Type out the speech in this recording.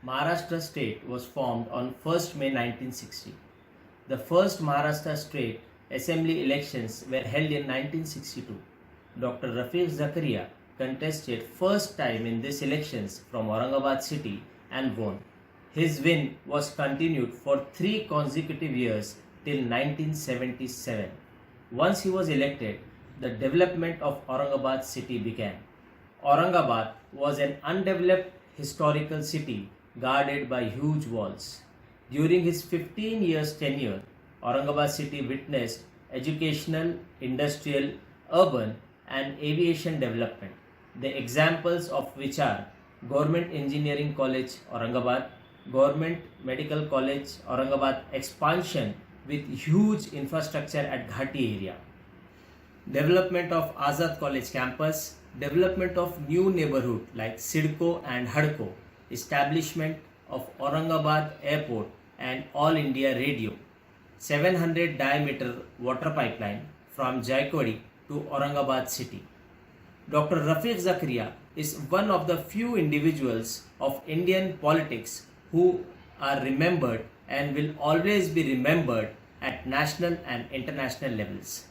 Maharashtra state was formed on 1st May 1960. The first Maharashtra state assembly elections were held in 1962. Dr. Rafiq Zakaria contested first time in these elections from Aurangabad city and won. His win was continued for 3 consecutive years till 1977. Once he was elected, the development of Aurangabad city began. Aurangabad was an undeveloped historical city guarded by huge walls. During his 15 years tenure, Aurangabad city witnessed educational, industrial, urban and aviation development, the examples of which are Government Engineering College Aurangabad, Government Medical College Aurangabad expansion with huge infrastructure at Ghati area, development of Azad College campus, development of new neighborhood like Sidco and Hadco, establishment of Aurangabad Airport and All India Radio, 700 diameter water pipeline from Jaikwadi to Aurangabad city. Dr. Rafiq Zakaria is one of the few individuals of Indian politics who are remembered and will always be remembered at national and international levels.